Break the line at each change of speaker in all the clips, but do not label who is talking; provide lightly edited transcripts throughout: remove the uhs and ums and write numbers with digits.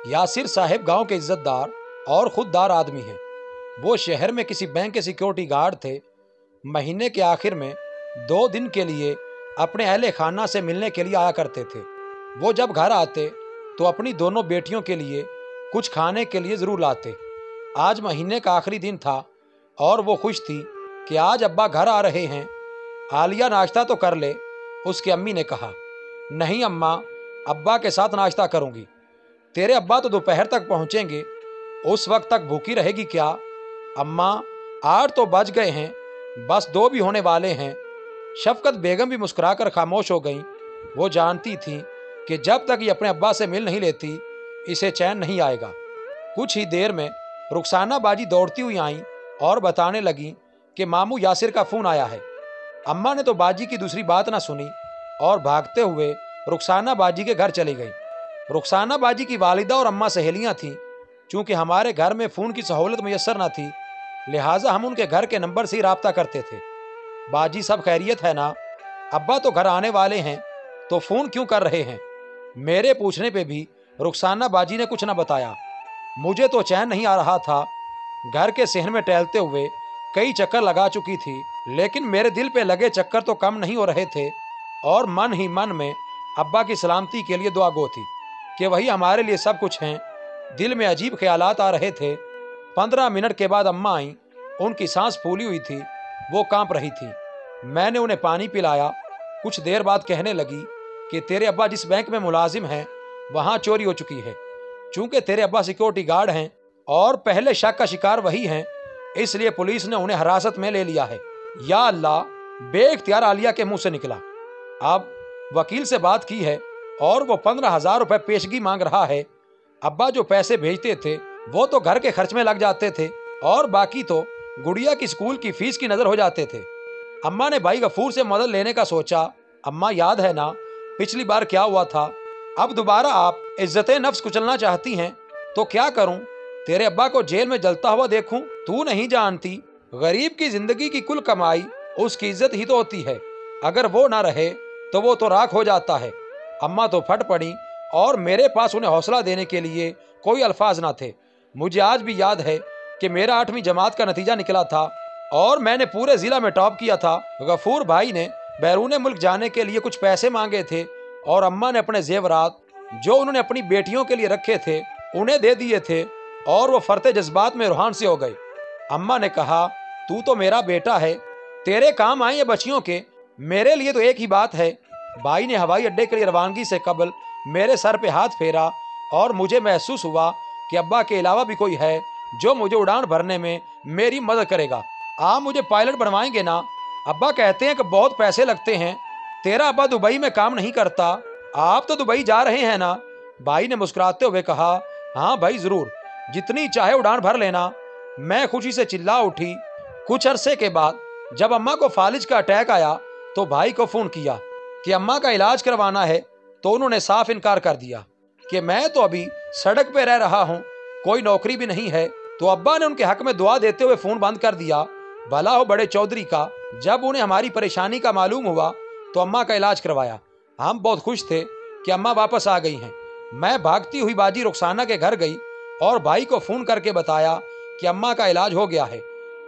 यासिर साहब गांव के इज्जतदार और खुददार आदमी हैं। वो शहर में किसी बैंक के सिक्योरिटी गार्ड थे। महीने के आखिर में 2 दिन के लिए अपने अहले खाना से मिलने के लिए आया करते थे। वो जब घर आते तो अपनी दोनों बेटियों के लिए कुछ खाने के लिए ज़रूर लाते। आज महीने का आखिरी दिन था और वो खुश थी कि आज अब्बा घर आ रहे हैं। आलिया नाश्ता तो कर ले, उसकी अम्मी ने कहा। नहीं अम्मा, अब्बा के साथ नाश्ता करूंगी। तेरे अब्बा तो दोपहर तक पहुंचेंगे, उस वक्त तक भूखी रहेगी क्या? अम्मा 8 तो बज गए हैं, बस 2 भी होने वाले हैं। शफकत बेगम भी मुस्कुराकर खामोश हो गईं। वो जानती थी कि जब तक ये अपने अब्बा से मिल नहीं लेती इसे चैन नहीं आएगा। कुछ ही देर में रुखसाना बाजी दौड़ती हुई आईं और बताने लगीं कि मामू यासिर का फ़ोन आया है। अम्मा ने तो बाजी की दूसरी बात ना सुनी और भागते हुए रुखसाना बाजी के घर चली गई। रुखसाना बाजी की वालिदा और अम्मा सहेलियां थीं। चूंकि हमारे घर में फ़ोन की सहूलत मुयस्सर न थी, लिहाजा हम उनके घर के नंबर से ही राब्ता करते थे। बाजी सब खैरियत है ना? अब्बा तो घर आने वाले हैं, तो फ़ोन क्यों कर रहे हैं? मेरे पूछने पे भी रुखसाना बाजी ने कुछ न बताया। मुझे तो चैन नहीं आ रहा था। घर के सहन में टहलते हुए कई चक्कर लगा चुकी थी, लेकिन मेरे दिल पे लगे चक्कर तो कम नहीं हो रहे थे और मन ही मन में अब्बा की सलामती के लिए दुआ गो थी कि वही हमारे लिए सब कुछ हैं। दिल में अजीब ख्यालात आ रहे थे। 15 मिनट के बाद अम्मा आईं। उनकी सांस फूली हुई थी, वो कांप रही थी। मैंने उन्हें पानी पिलाया। कुछ देर बाद कहने लगी कि तेरे अब्बा जिस बैंक में मुलाजिम हैं वहाँ चोरी हो चुकी है। चूंकि तेरे अब्बा सिक्योरिटी गार्ड हैं और पहले शक का शिकार वही हैं, इसलिए पुलिस ने उन्हें हिरासत में ले लिया है। या अल्लाह, बेइख्तियार आलिया के मुंह से निकला। अब वकील से बात की है और वो 15,000 रुपए पेशगी मांग रहा है। अब्बा जो पैसे भेजते थे वो तो घर के खर्च में लग जाते थे और बाकी तो गुड़िया की स्कूल की फीस की नजर हो जाते थे। अम्मा ने भाई गफूर से मदद लेने का सोचा। अम्मा याद है ना पिछली बार क्या हुआ था? अब दोबारा आप इज्जत नफ्स कुचलना चाहती हैं तो क्या करूं? तेरे अब्बा को जेल में जलता हुआ देखूं? तू नहीं जानती, गरीब की जिंदगी की कुल कमाई उसकी इज्जत ही तो होती है। अगर वो ना रहे तो वो तो राख हो जाता है। अम्मा तो फट पड़ी और मेरे पास उन्हें हौसला देने के लिए कोई अल्फाज ना थे। मुझे आज भी याद है कि मेरा 8वीं जमात का नतीजा निकला था और मैंने पूरे जिला में टॉप किया था। गफूर भाई ने बैरून मुल्क जाने के लिए कुछ पैसे मांगे थे और अम्मा ने अपने जेवरात जो उन्होंने अपनी बेटियों के लिए रखे थे उन्हें दे दिए थे और वो फरते जज्बात में रूहान से हो गए। अम्मा ने कहा, तू तो मेरा बेटा है, तेरे काम आए ये बच्चियों के, मेरे लिए तो एक ही बात है। भाई ने हवाई अड्डे के लिए रवानगी से कबल मेरे सर पे हाथ फेरा और मुझे महसूस हुआ कि अब्बा के अलावा भी कोई है जो मुझे उड़ान भरने में मेरी मदद करेगा। आप मुझे पायलट बनवाएंगे ना? अब्बा कहते हैं कि बहुत पैसे लगते हैं। तेरा अब्बा दुबई में काम नहीं करता, आप तो दुबई जा रहे हैं ना? भाई ने मुस्कुराते हुए कहा, हाँ भाई जरूर, जितनी चाहे उड़ान भर लेना। मैं खुशी से चिल्ला उठी। कुछ अरसे के बाद जब अम्मा को फालिज का अटैक आया तो भाई को फोन किया कि अम्मा का इलाज करवाना है, तो उन्होंने साफ इनकार कर दिया कि मैं तो अभी सड़क पे रह रहा हूँ, कोई नौकरी भी नहीं है। तो अब्बा ने उनके हक में दुआ देते हुए फोन बंद कर दिया। भला हो बड़े चौधरी का। जब उन्हें हमारी परेशानी का मालूम हुआ तो अम्मा का इलाज करवाया। हम बहुत खुश थे कि अम्मा वापस आ गई हैं। मैं भागती हुई बाजी रुखसाना के घर गई और भाई को फोन करके बताया कि अम्मा का इलाज हो गया है,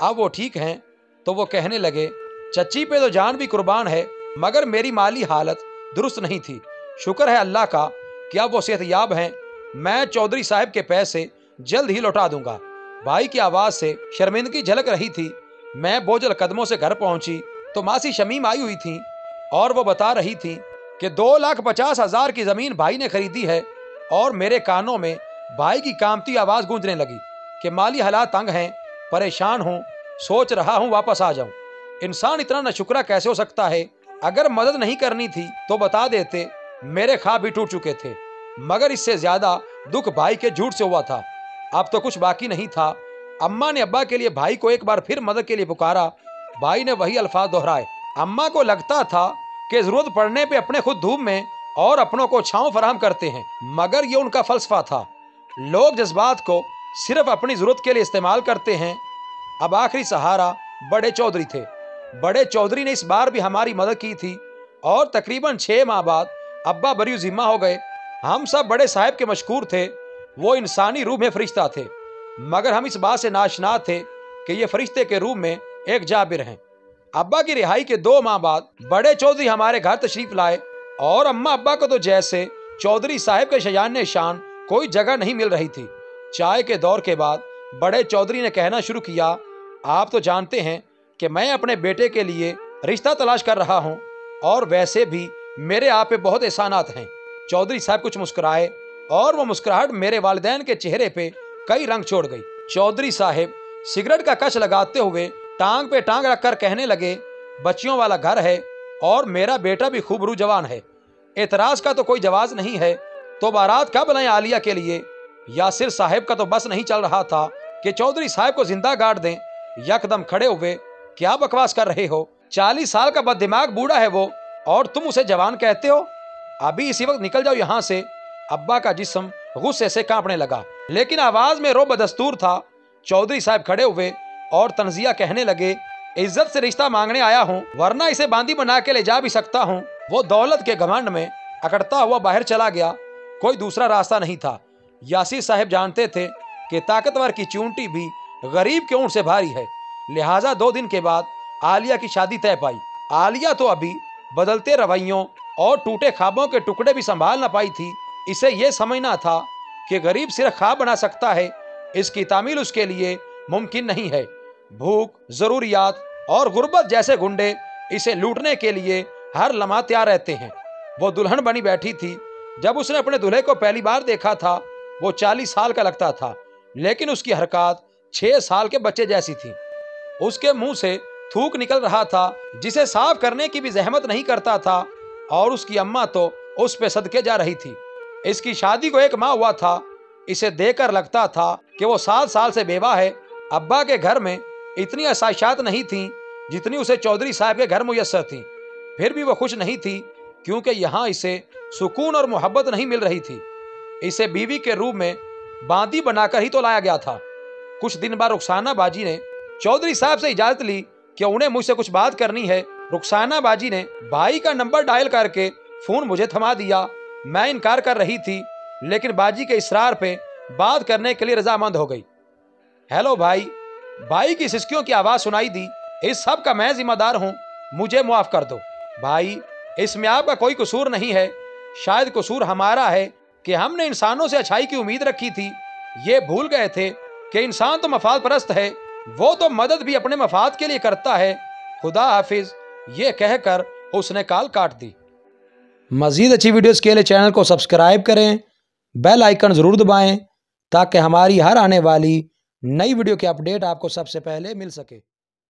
अब वो ठीक हैं। तो वो कहने लगे, चच्ची पे तो जान भी कुर्बान है, मगर मेरी माली हालत दुरुस्त नहीं थी। शुक्र है अल्लाह का कि अब वो सेहतयाब हैं। मैं चौधरी साहब के पैसे जल्द ही लौटा दूंगा। भाई की आवाज से शर्मिंदगी झलक रही थी। मैं बोझल कदमों से घर पहुंची तो मासी शमीम आई हुई थी और वो बता रही थी कि 2,50,000 की जमीन भाई ने खरीदी है। और मेरे कानों में भाई की कामती आवाज गूंजने लगी कि माली हालात तंग हैं, परेशान हूँ, सोच रहा हूँ वापस आ जाऊं। इंसान इतना नाशुक्रा कैसे हो सकता है? अगर मदद नहीं करनी थी तो बता देते, मेरे ख्वाब भी टूट चुके थे। मगर इससे ज्यादा दुख भाई के झूठ से हुआ था। अब तो कुछ बाकी नहीं था। अम्मा ने अब्बा के लिए भाई को एक बार फिर मदद के लिए पुकारा। भाई ने वही अल्फाज दोहराए। अम्मा को लगता था कि जरूरत पड़ने पे अपने खुद धूप में और अपनों को छांव फराहम करते हैं, मगर ये उनका फलसफा था। लोग जज्बात को सिर्फ अपनी जरूरत के लिए इस्तेमाल करते हैं। अब आखिरी सहारा बड़े चौधरी थे। बड़े चौधरी ने इस बार भी हमारी मदद की थी और तकरीबन 6 माह बाद अब्बा बरी जिम्मा हो गए। हम सब बड़े साहब के मशकूर थे। वो इंसानी रूप में फरिश्ता थे, मगर हम इस बात से नाशना थे कि ये फरिश्ते के रूप में एक जाबिर हैं। अब्बा की रिहाई के 2 माह बाद बड़े चौधरी हमारे घर तशरीफ लाए और अम्मा अब्बा को तो जैसे चौधरी साहब के शयान शान कोई जगह नहीं मिल रही थी। चाय के दौर के बाद बड़े चौधरी ने कहना शुरू किया, आप तो जानते हैं कि मैं अपने बेटे के लिए रिश्ता तलाश कर रहा हूँ और वैसे भी मेरे आप पे बहुत एहसानात हैं। चौधरी साहब कुछ मुस्कुराए और वो मुस्कुराहट मेरे वालिदैन के चेहरे पे कई रंग छोड़ गई। चौधरी साहब सिगरेट का कश लगाते हुए टांग पे टांग रखकर कहने लगे, बच्चियों वाला घर है और मेरा बेटा भी खूब जवान है, एतराज का तो कोई जवाज नहीं है, तो बारात कब लाएं आलिया के लिए। यासिर साहब का तो बस नहीं चल रहा था कि चौधरी साहब को जिंदा गाड़ दें। यकदम खड़े हुए, क्या बकवास कर रहे हो, 40 साल का बददिमाग बूढ़ा है वो और तुम उसे जवान कहते हो, अभी इसी वक्त निकल जाओ यहाँ से। अब्बा का जिस्म गुस्से से कांपने लगा, लेकिन आवाज में रोब बदस्तूर था। चौधरी साहब खड़े हुए और तंजिया कहने लगे, इज्जत से रिश्ता मांगने आया हूँ, वरना इसे बांदी बना के ले जा भी सकता हूँ। वो दौलत के घमंड में अकड़ता हुआ बाहर चला गया, कोई दूसरा रास्ता नहीं था। यासिर साहब जानते थे कि ताकतवर की चूंटी भी गरीब के ऊंट से भारी है, लिहाजा 2 दिन के बाद आलिया की शादी तय पाई। आलिया तो अभी बदलते रवैयों और टूटे ख्वाबों के टुकड़े भी संभाल न पाई थी। इसे यह समझना था कि गरीब सिर्फ ख्वाब बना सकता है, इसकी तामील उसके लिए मुमकिन नहीं है। भूख, जरूरियात और गुर्बत जैसे गुंडे इसे लूटने के लिए हर लम्हा तैयार रहते हैं। वो दुल्हन बनी बैठी थी। जब उसने अपने दूल्हे को पहली बार देखा था, वो 40 साल का लगता था, लेकिन उसकी हरकत 6 साल के बच्चे जैसी थी। उसके मुंह से थूक निकल रहा था, जिसे साफ करने की भी जहमत नहीं करता था, और उसकी अम्मा तो उस पे सदके जा रही थी। इसकी शादी को 1 माह हुआ था। इसे देखकर लगता था कि वो 7 साल से बेवा है। अब्बा के घर में इतनी आसाइशात नहीं थी जितनी उसे चौधरी साहब के घर मुयस्सर थी। फिर भी वो खुश नहीं थी, क्योंकि यहाँ इसे सुकून और मोहब्बत नहीं मिल रही थी। इसे बीवी के रूप में बांदी बनाकर ही तो लाया गया था। कुछ दिन बाद रुखसाना बाजी ने चौधरी साहब से इजाजत ली कि उन्हें मुझसे कुछ बात करनी है। रुखसाना बाजी ने भाई का नंबर डायल करके फोन मुझे थमा दिया। मैं इनकार कर रही थी, लेकिन बाजी के इसरार पे बात करने के लिए रजामंद हो गई। हेलो भाई। भाई की सिसकियों की आवाज सुनाई दी। इस सब का मैं जिम्मेदार हूँ, मुझे माफ कर दो। भाई, इसमें आपका कोई कसूर नहीं है, शायद कसूर हमारा है कि हमने इंसानों से अच्छाई की उम्मीद रखी थी। ये भूल गए थे कि इंसान तो मफाद परस्त है, वो तो मदद भी अपने मफाद के लिए करता है। खुदा हाफिज। ये कहकर उसने कॉल काट दी। मजीद अच्छी वीडियोस के लिए चैनल को सब्सक्राइब करें, बेल आइकन ज़रूर दबाएं ताकि हमारी हर आने वाली नई वीडियो की अपडेट आपको सबसे पहले मिल सके।